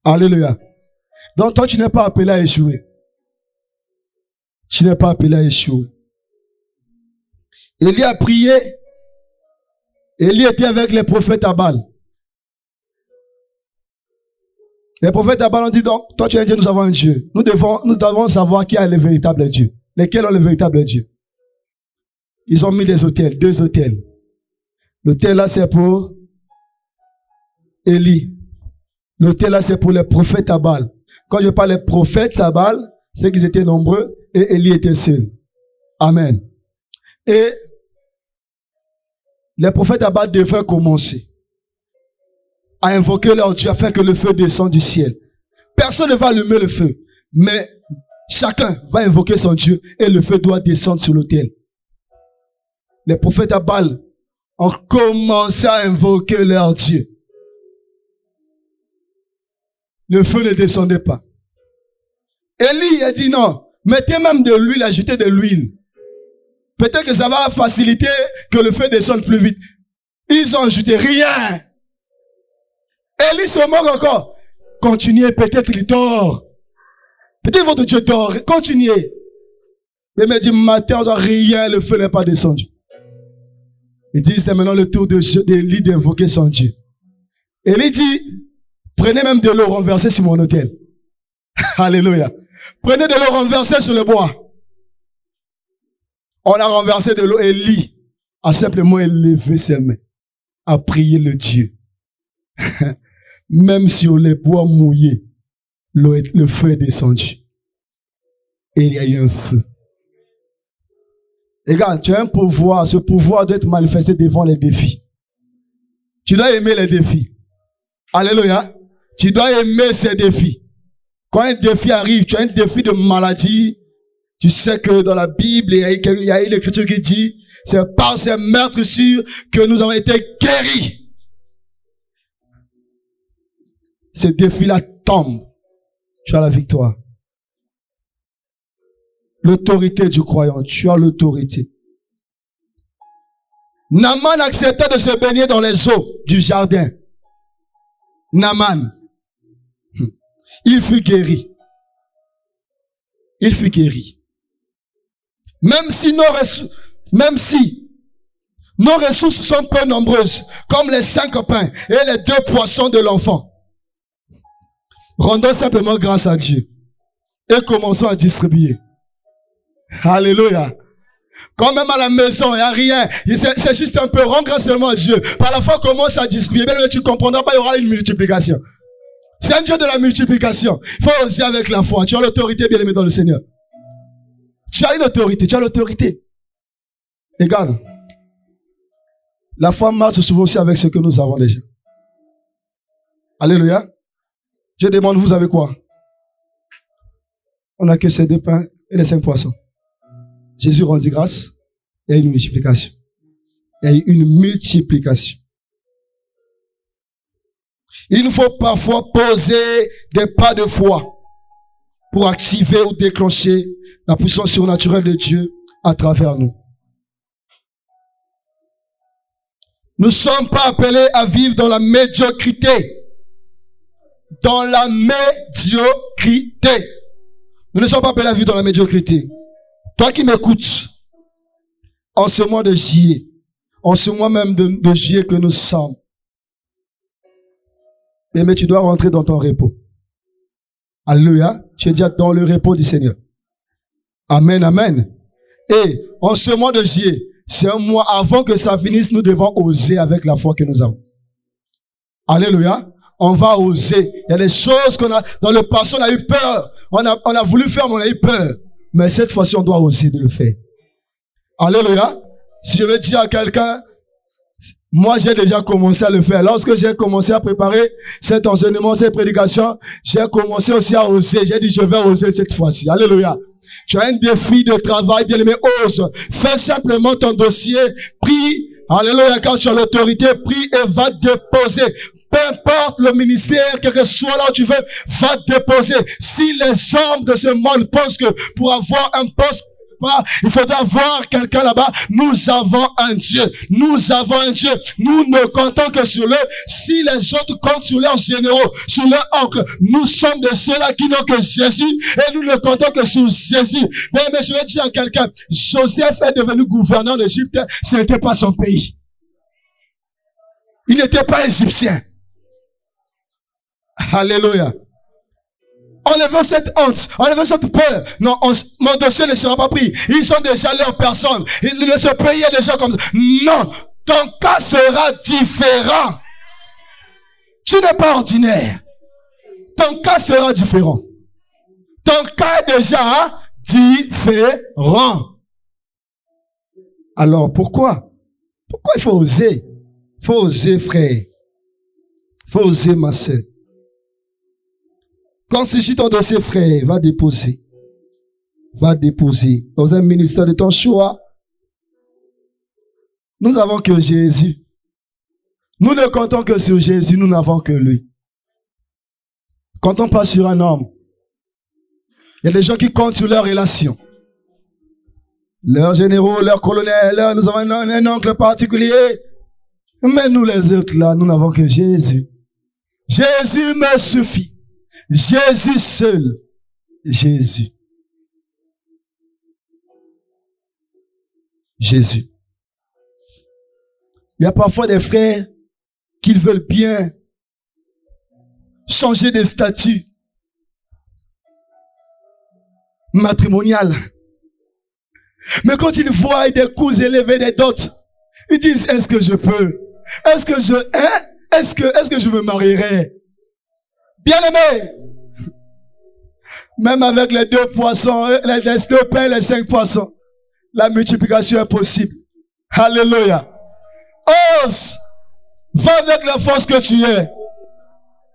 Alléluia. Donc toi, tu n'es pas appelé à échouer. Tu n'es pas appelé à échouer. Élie a prié. Élie était avec les prophètes à Baal. Les prophètes à Baal ont dit donc, toi tu es un Dieu, nous avons un Dieu. Nous devons savoir qui a le véritable Dieu. Lesquels ont le véritable Dieu. Ils ont mis des autels, 2 autels. L'autel là c'est pour Élie. L'autel là c'est pour les prophètes à Baal. Quand je parle des prophètes à Baal, c'est qu'ils étaient nombreux et Élie était seul. Amen. Et les prophètes à Baal devaient commencer à invoquer leur Dieu afin que le feu descende du ciel. Personne ne va allumer le feu, mais chacun va invoquer son Dieu et le feu doit descendre sur l'autel. Les prophètes à Baal ont commencé à invoquer leur Dieu. Le feu ne descendait pas. Élie a dit non, mettez même de l'huile, ajoutez de l'huile. Peut-être que ça va faciliter que le feu descende plus vite. Ils ont ajouté rien. Élie se moque encore. Continuez, peut-être il dort. Peut-être votre Dieu dort. Continuez. Mais il me dit, matin, on doit rien, le feu n'est pas descendu. Il dit, c'est maintenant le tour d'Élie d'invoquer son Dieu. Élie dit, prenez même de l'eau renversée sur mon autel. Alléluia. Prenez de l'eau renversée sur le bois. On a renversé de l'eau. Élie a simplement élevé ses mains, a prié le Dieu. Même sur les bois mouillés, le feu est descendu. Et il y a eu un feu. Regarde, tu as un pouvoir. Ce pouvoir doit être manifesté devant les défis. Tu dois aimer les défis. Alléluia. Tu dois aimer ces défis. Quand un défi arrive, tu as un défi de maladie, tu sais que dans la Bible, il y a une écriture qui dit, c'est par ces meurtrissures que nous avons été guéris. Ce défi-là tombe. Tu as la victoire. L'autorité du croyant. Tu as l'autorité. Naaman acceptait de se baigner dans les eaux du jardin. Naaman. Il fut guéri. Il fut guéri. Même si nos ressources sont peu nombreuses, comme les 5 pains et les 2 poissons de l'enfant, rendons simplement grâce à Dieu et commençons à distribuer. Alléluia. Quand même à la maison, il n'y a rien. C'est juste un peu. Rends grâce seulement à Dieu. Par la foi, commence à distribuer. Bien, mais tu ne comprendras pas, il y aura une multiplication. C'est un Dieu de la multiplication. Il faut aussi avec la foi. Tu as l'autorité, bien aimé dans le Seigneur. Tu as une autorité, tu as l'autorité. Regarde. La foi marche souvent aussi avec ce que nous avons déjà. Alléluia. Je demande, vous avez quoi? On n'a que ces 2 pains et les 5 poissons. Jésus rendit grâce. Il y a une multiplication. Il y a une multiplication. Il nous faut parfois poser des pas de foi pour activer ou déclencher la puissance surnaturelle de Dieu à travers nous. Nous ne sommes pas appelés à vivre dans la médiocrité. Dans la médiocrité. Nous ne sommes pas appelés à vivre dans la médiocrité. Toi qui m'écoutes, en ce mois de juillet, en ce mois même de juillet que nous sommes, mais tu dois rentrer dans ton repos. Alléluia. Tu es déjà dans le repos du Seigneur. Amen, amen. Et en ce mois de juillet, c'est un mois avant que ça finisse, nous devons oser avec la foi que nous avons. Alléluia. On va oser. Il y a des choses qu'on a, dans le passé, on a eu peur. On a voulu faire, mais on a eu peur. Mais cette fois-ci, on doit oser de le faire. Alléluia. Si je veux dire à quelqu'un, moi, j'ai déjà commencé à le faire. Lorsque j'ai commencé à préparer cet enseignement, cette prédication, j'ai commencé aussi à oser. J'ai dit, je vais oser cette fois-ci. Alléluia. Tu as un défi de travail, bien aimé, ose. Fais simplement ton dossier, prie. Alléluia, quand tu as l'autorité, prie et va déposer. Peu importe le ministère, quel que soit là où tu veux, va déposer. Si les hommes de ce monde pensent que pour avoir un poste, il faudra voir quelqu'un là-bas. Nous avons un Dieu. Nous avons un Dieu. Nous ne comptons que sur lui. Si les autres comptent sur leurs généraux, sur leurs oncles, nous sommes de ceux-là qui n'ont que Jésus et nous ne comptons que sur Jésus. Mais je vais dire à quelqu'un, Joseph est devenu gouverneur d'Égypte. Ce n'était pas son pays. Il n'était pas égyptien. Alléluia. Enlevons cette honte, enlevons cette peur. Non, mon dossier ne sera pas pris. Ils sont déjà là en personne. Ce pays est déjà comme ça. Non, ton cas sera différent. Tu n'es pas ordinaire. Ton cas sera différent. Ton cas est déjà différent. Alors, pourquoi? Pourquoi il faut oser? Il faut oser, frère. Il faut oser, ma soeur. Constitue ton dossier, frère, va déposer. Va déposer dans un ministère de ton choix. Nous n'avons que Jésus. Nous ne comptons que sur Jésus, nous n'avons que lui. Comptons pas sur un homme. Il y a des gens qui comptent sur leurs relations. Leurs généraux, leurs colonels, nous avons un oncle particulier. Mais nous les autres là, nous n'avons que Jésus. Jésus me suffit. Jésus seul. Jésus. Jésus. Il y a parfois des frères qui veulent bien changer de statut matrimonial. Mais quand ils voient des coûts élevés des dots, ils disent, est-ce que je peux? Est-ce que je me marierai? Bien aimé, même avec les 2 poissons, les 2 pains, les 5 poissons, la multiplication est possible. Alléluia. Ose. Va avec la force que tu es.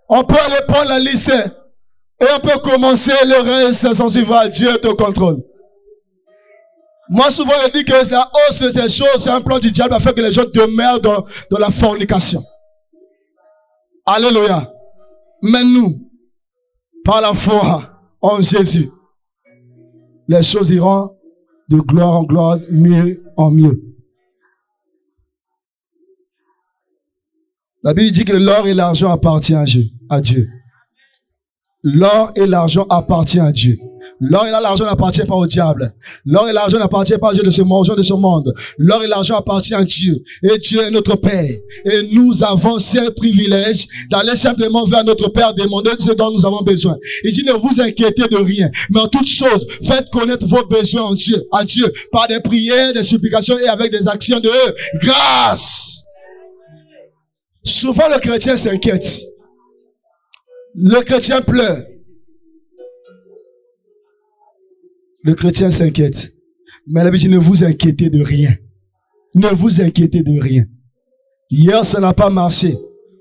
On peut aller prendre la liste et on peut commencer, le reste, s'en suivra. Dieu te contrôle. Moi, souvent, je dis que la hausse de ces choses, c'est un plan du diable afin que les gens demeurent dans la fornication. Alléluia. Mais nous, par la foi en Jésus, les choses iront de gloire en gloire, mieux en mieux. La Bible dit que l'or et l'argent appartiennent à Dieu. L'or et l'argent appartiennent à Dieu. L'or et l'argent n'appartiennent pas au diable. L'or et l'argent n'appartiennent pas aux gens de ce monde. L'or et l'argent appartiennent à Dieu. Et Dieu est notre Père. Et nous avons ce privilège d'aller simplement vers notre Père demander ce dont nous avons besoin. Il dit ne vous inquiétez de rien. Mais en toute chose, faites connaître vos besoins à Dieu par des prières, des supplications et avec des actions de grâce. Souvent le chrétien s'inquiète. Le chrétien pleure. Le chrétien s'inquiète. Mais la Bible dit ne vous inquiétez de rien. Ne vous inquiétez de rien. Hier, ça n'a pas marché.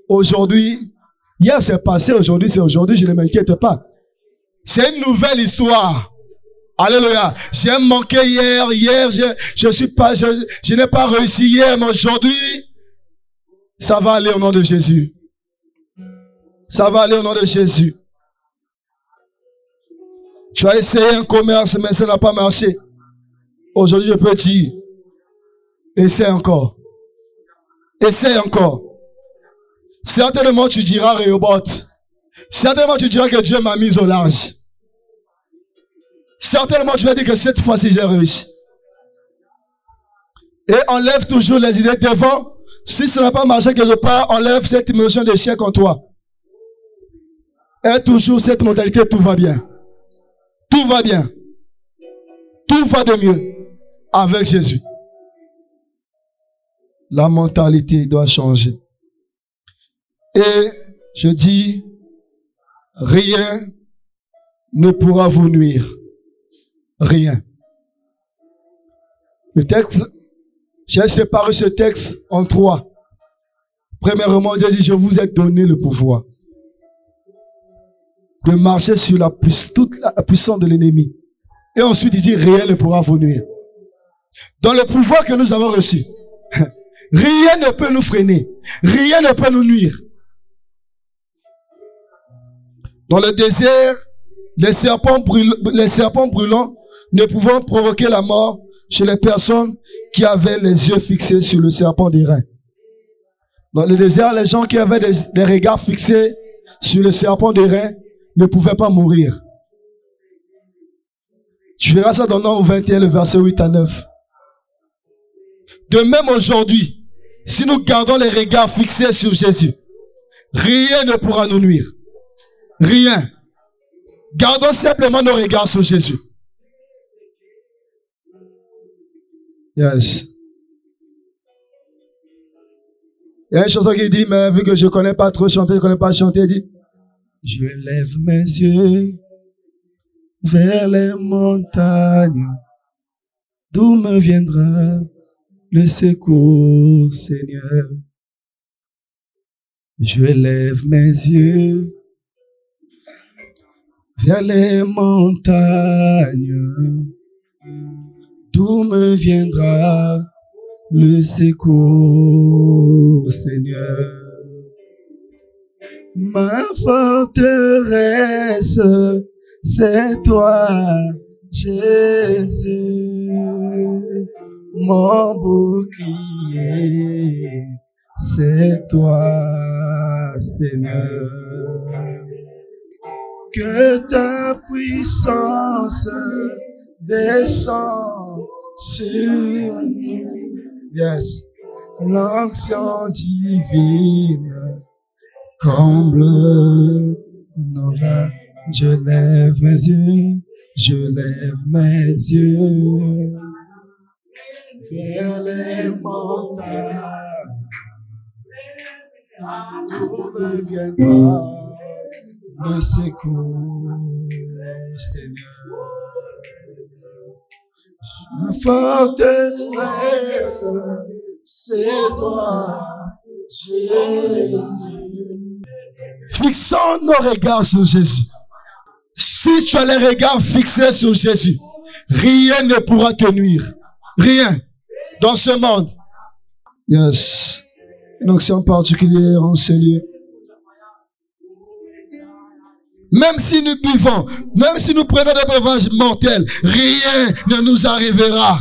Aujourd'hui, hier c'est passé, aujourd'hui c'est aujourd'hui, je ne m'inquiète pas. C'est une nouvelle histoire. Alléluia. J'ai manqué hier, je n'ai pas réussi hier, mais aujourd'hui, ça va aller au nom de Jésus. Ça va aller au nom de Jésus. Tu as essayé un commerce, mais ça n'a pas marché. Aujourd'hui, je peux dire, essaie encore. Essaie encore. Certainement, tu diras Rehoboth. Certainement, tu diras que Dieu m'a mis au large. Certainement, tu vas dire que cette fois-ci, j'ai réussi. Et enlève toujours les idées devant. Si ça n'a pas marché quelque part, enlève cette émotion d'échec en toi. Et toujours cette mentalité, tout va bien. Tout va bien. Tout va de mieux avec Jésus. La mentalité doit changer. Et je dis, rien ne pourra vous nuire. Rien. Le texte, j'ai séparé ce texte en trois. Premièrement, Dieu dit, je vous ai donné le pouvoir de marcher sur toute la puissance de l'ennemi. Et ensuite, il dit, rien ne pourra vous nuire. Dans le pouvoir que nous avons reçu, rien ne peut nous freiner. Rien ne peut nous nuire. Dans le désert, les serpents brûlants ne pouvaient provoquer la mort chez les personnes qui avaient les yeux fixés sur le serpent d'airain. Dans le désert, les gens qui avaient des regards fixés sur le serpent d'airain ne pouvaient pas mourir. Tu verras ça dans Nombre 21, le verset 8 à 9. De même aujourd'hui, si nous gardons les regards fixés sur Jésus, rien ne pourra nous nuire. Rien. Gardons simplement nos regards sur Jésus. Yes. Il y a une chanson qui dit, mais vu que je ne connais pas trop chanter, je ne connais pas chanter, il dit, je lève mes yeux vers les montagnes, d'où me viendra le secours, Seigneur. Je lève mes yeux vers les montagnes, d'où me viendra le secours, Seigneur. Ma forteresse, c'est toi, Jésus. Mon bouclier, c'est toi, Seigneur. Que ta puissance descend sur nous. Yes. L'onction divine comble nos reins. Je lève mes yeux, je lève mes yeux vers les montagnes, d'où me viendra le secours, Seigneur. Ma forteresse, c'est toi, Fixons nos regards sur Jésus. Si tu as les regards fixés sur Jésus, rien ne pourra te nuire. Rien. Dans ce monde. Yes. Une onction particulière en ce lieu. Même si nous buvons, même si nous prenons des breuvages mortels, rien ne nous arrivera.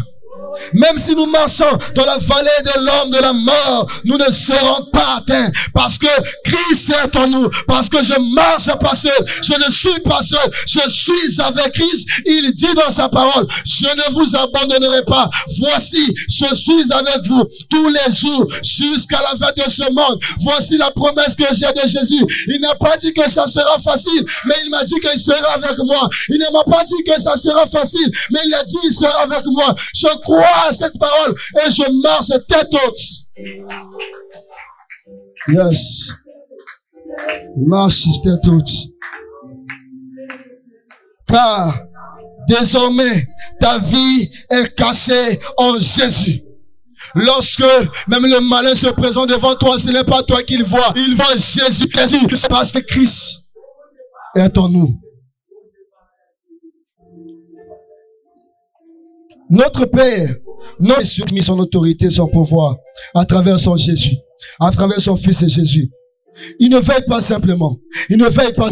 Même si nous marchons dans la vallée de l'homme de la mort, nous ne serons pas atteints. Parce que Christ est en nous. Parce que je marche pas seul. Je ne suis pas seul. Je suis avec Christ. Il dit dans sa parole, je ne vous abandonnerai pas. Voici, je suis avec vous tous les jours jusqu'à la fin de ce monde. Voici la promesse que j'ai de Jésus. Il n'a pas dit que ça sera facile, mais il m'a dit qu'il sera avec moi. Il ne m'a pas dit que ça sera facile, mais il a dit qu'il sera avec moi. Je crois à cette parole et je marche tête haute. Yes. Marche tête haute. Car désormais ta vie est cachée en Jésus. Lorsque même le malin se présente devant toi, ce n'est pas toi qu'il voit. Il voit Jésus. Jésus, parce que Christ est en nous. Notre Père, notre Dieu a mis son autorité, son pouvoir à travers son Jésus, à travers son Fils Jésus. Il ne veille pas simplement, il ne veille pas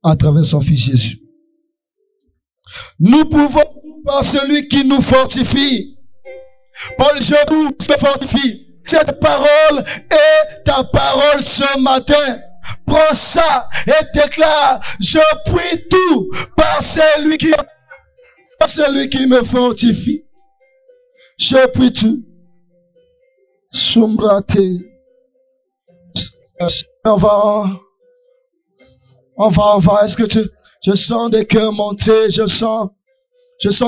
à travers son Fils Jésus. Nous pouvons par celui qui nous fortifie. Paul, je vous fortifie. Cette parole est ta parole ce matin. Prends ça et déclare, je puis tout par celui qui me fortifie. Je puis tout. Sombrate. On va. Est-ce que je sens des cœurs monter, je sens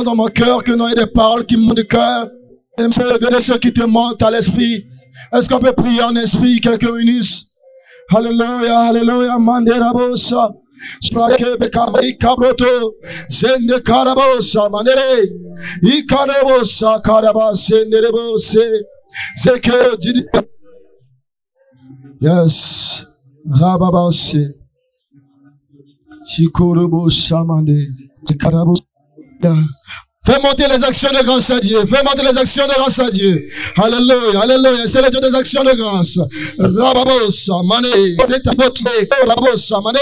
dans mon cœur que nous avons des paroles qui montent du cœur. De ceux qui te montent à l'esprit. Est-ce qu'on peut prier en esprit quelques minutes? Alléluia, alléluia, mandera bossa. Sprake bekabri kabroto. Zende karabosa, mandere. Ikarabosa, karabase, nerebose. Zeke, didi. Yes. Rababase. Chikorobosa, mande. Karabosa. Fais monter les actions de grâce à Dieu. Fais monter les actions de grâce à Dieu. Alléluia, alléluia. C'est le Dieu des actions de grâce. Rababosa, mané. Zetabote, rababosa, mané.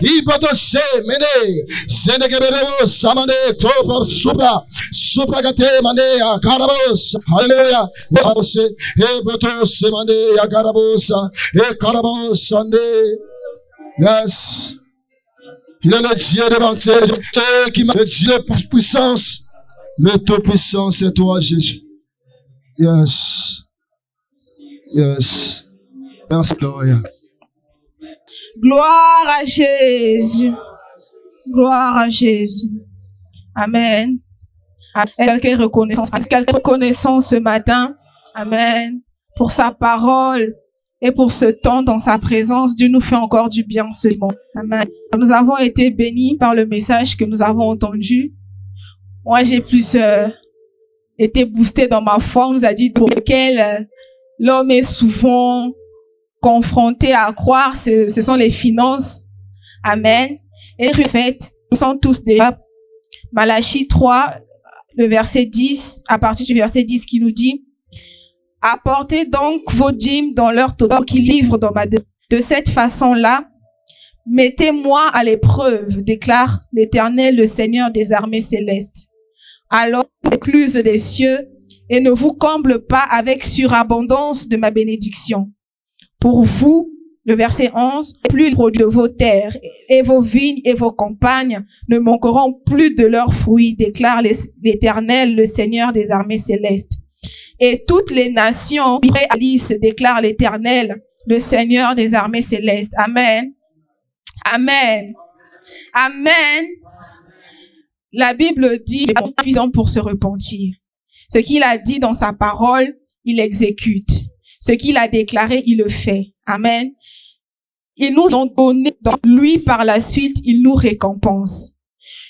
Ibotose, mené. Zenegeberebosa, mané. Topra, supra. Supra gate, mané. Akarabosa. Alléluia. Ebotose, ebotose, mané. Akarabosa. Ekarabosa, né. Yes. Il est le Dieu de bonté, qui m'a le Dieu de puissance. Le Tout-Puissant, c'est toi, Jésus. Yes. Yes. Merci, Gloria. Gloire à Jésus. Gloire à Jésus. Amen. Quelqu'un reconnaissance ce matin. Amen. Pour sa parole et pour ce temps dans sa présence. Dieu nous fait encore du bien ce moment. Amen. Nous avons été bénis par le message que nous avons entendu. Moi, j'ai plus été boosté dans ma foi. On nous a dit pour lequel l'homme est souvent confronté à croire, ce sont les finances. Amen. Et en fait, nous sommes tous déjà. Malachie 3, le verset 10, à partir du verset 10 qui nous dit, apportez donc vos dîmes dans leur taux qui livrent dans ma de cette façon-là. Mettez-moi à l'épreuve, déclare l'Éternel, le Seigneur des armées célestes. Alors, écluse des cieux, et ne vous comble pas avec surabondance de ma bénédiction. Pour vous, le verset 11, plus le produit de vos terres, et vos vignes et vos campagnes ne manqueront plus de leurs fruits, déclare l'Éternel, le Seigneur des armées célestes. Et toutes les nations réalisent, déclare l'Éternel, le Seigneur des armées célestes. Amen. Amen. Amen. La Bible dit, il a vision pour se repentir. Ce qu'il a dit dans sa parole, il exécute. Ce qu'il a déclaré, il le fait. Amen. Il nous a donné, dans lui, par la suite, il nous récompense.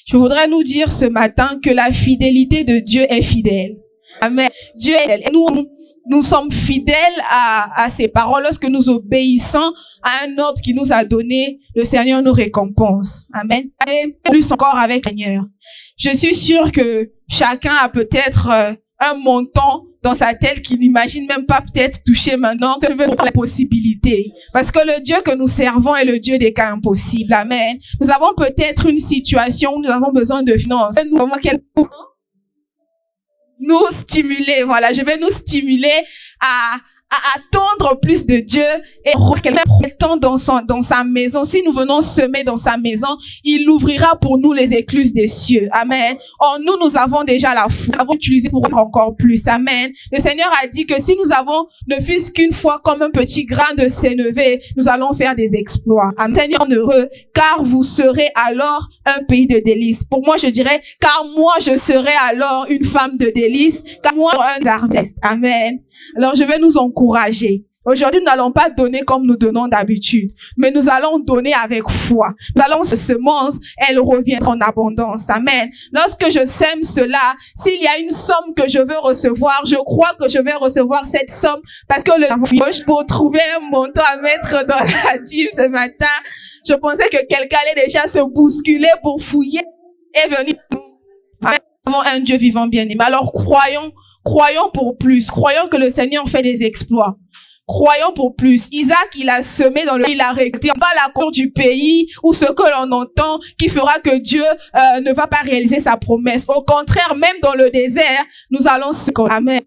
Je voudrais nous dire ce matin que la fidélité de Dieu est fidèle. Amen. Dieu est, nous, nous sommes fidèles à ses paroles, lorsque nous obéissons à un ordre qu'il nous a donné, le Seigneur nous récompense. Amen. Et plus encore avec le Seigneur. Je suis sûre que chacun a peut-être un montant dans sa tête qu'il n'imagine même pas peut-être toucher maintenant. C'est la possibilité. Parce que le Dieu que nous servons est le Dieu des cas impossibles. Amen. Nous avons peut-être une situation où nous avons besoin de finances. Nous avons nous stimuler, voilà, je vais nous stimuler à attendre plus de Dieu et quelqu'un prend le temps dans sa maison. Si nous venons semer dans sa maison, il ouvrira pour nous les écluses des cieux. Amen. En nous avons déjà la foi. Nous avons utilisé pour encore plus. Amen. Le Seigneur a dit que si nous avons ne fût-ce qu'une fois comme un petit grain de sénévé, nous allons faire des exploits. Amen. Seigneur heureux, car vous serez alors un pays de délices. Pour moi, je dirais, car moi, je serai alors une femme de délices, car moi, un artiste. Amen. Alors, je vais nous encourager. Aujourd'hui, nous n'allons pas donner comme nous donnons d'habitude, mais nous allons donner avec foi. Nous allons se semence, elle reviendra en abondance. Amen. Lorsque je sème cela, s'il y a une somme que je veux recevoir, je crois que je vais recevoir cette somme parce que pour trouver un montant à mettre dans la dîme ce matin, je pensais que quelqu'un allait déjà se bousculer pour fouiller et venir. Nous avons un Dieu vivant bien-aimé. Alors croyons pour plus. Croyons que le Seigneur fait des exploits. Croyons pour plus. Isaac, il a semé il a récolté. Pas la cour du pays ou ce que l'on entend qui fera que Dieu ne va pas réaliser sa promesse. Au contraire, même dans le désert, nous allons se... Amen.